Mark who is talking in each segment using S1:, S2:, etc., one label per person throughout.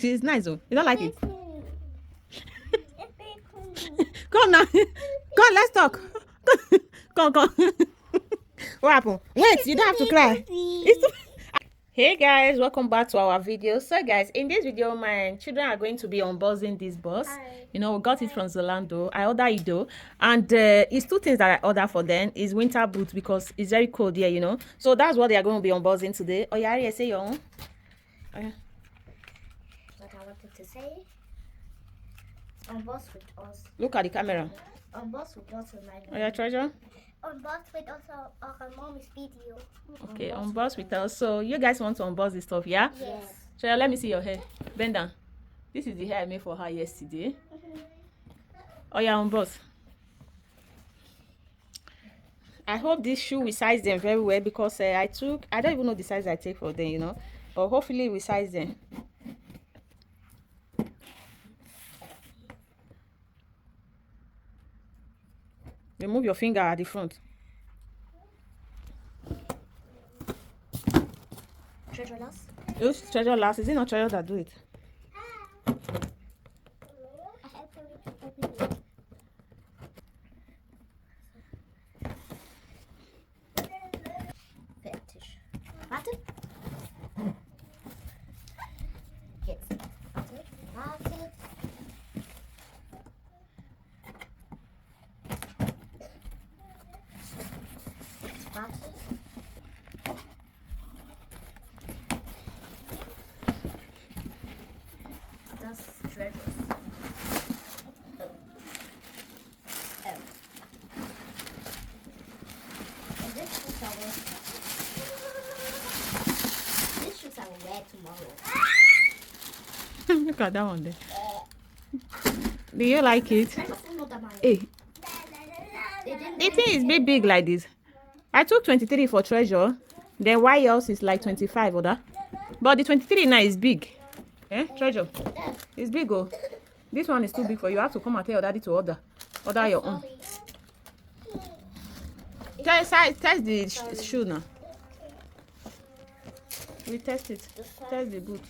S1: She's nice though. You don't like it? Come now. Come, let's talk. Come, come. What happened? Wait, you don't have to cry. Hey guys, welcome back to our video. So guys, in this video my children are going to be unboxing this bus. You know, we got it from Zalando. I ordered it though, and it's two things that I ordered for them. Is winter boots because it's very cold here, you know. So that's what they are going to be unboxing today. Oh yeah, say your own.
S2: What I wanted to say, unbox with us.
S1: Look at the camera.
S2: Unbox with us tonight.
S1: Oh yeah, treasure.
S2: Unbox with us our mommy's video.
S1: Okay, unbox with us. So you guys want to unbox this stuff, yeah?
S2: Yes.
S1: Treasure, let me see your hair. Bend down. This is the hair I made for her yesterday. Oh yeah, unbox. I hope this shoe will size them very well because I don't even know the size I take for them, you know. But hopefully we size them. Remove your finger at the front.
S2: Treasure last.
S1: Use treasure last. Is it not treasure that do it?
S2: Fetish. Button. Yes. Button. Button. Button. That's treasures. And this shoes I will wear tomorrow.
S1: Look at that one there. Do you like it?
S2: Treasure still not that mine.
S1: Hey,
S2: They didn't
S1: the thing is big like this. I took 23 for treasure. Then why else is like 25 other? But the 23 now is big. Eh, treasure? It's big oh. This one is too big for you. You have to come and tell your daddy to order. Order your own. Test the shoe now. We test it. Test the boot.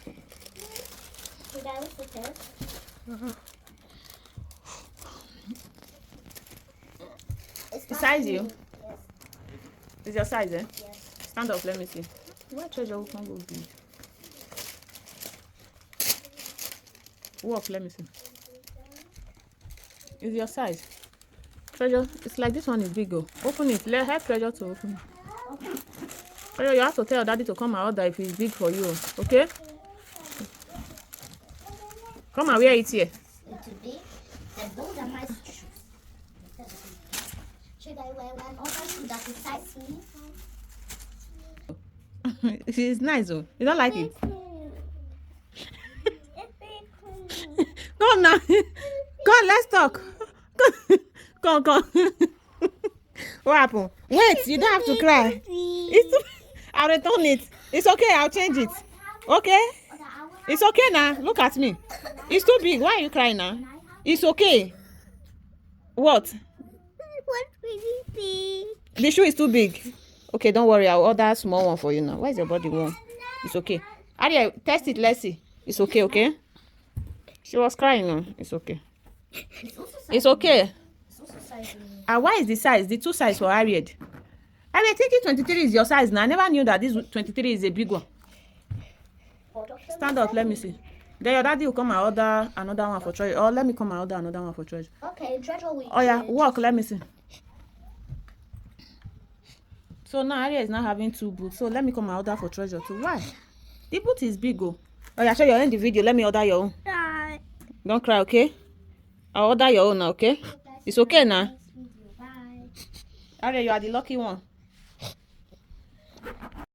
S2: Should I also test?
S1: The size you?
S2: Yes.
S1: Is your size eh?
S2: Yes.
S1: Stand up, let me see. Why treasure can go big? Walk, let me see. Is your size? Treasure, it's like this one is big oh. Open it. Help treasure to open it. Treasure, you have to tell daddy to come and order if it's big for you. Okay? Come and wear it here.
S2: Today, those are my shoes. Should I wear one other shoe that is size me?
S1: It's nice oh. You don't like it? Come now. Come, let's talk. Come. What happened? Wait, you don't have to cry. I'll return it. It's okay, I'll change it. Okay? It's okay now. Look at me. It's too big. Why are you crying now? It's okay. What?
S2: What's really big?
S1: The shoe is too big. Okay, don't worry. I'll order a small one for you now. Why is your body warm? It's okay. Aria, test it. Let's see. It's okay, okay? She was crying now. It's okay. It's okay.
S2: It's also size me.
S1: Why is the size? The two size for Harriet. I think 23 is your size now. I never knew that this 23 is a big one. Stand up, let me see. Then your daddy will come and order another one for treasure. Or let me come and order another one for treasure.
S2: Okay, treasure will.
S1: Oh yeah, walk, let me see. So now Aria is now having two boots. So let me come and order for treasure too. Why? The boot is big oh. Oh yeah, show you in the video. Let me order your own.
S2: Bye.
S1: Don't cry, okay? I'll order your own now, okay? It's okay now.
S2: Bye.
S1: Aria, you are the lucky one.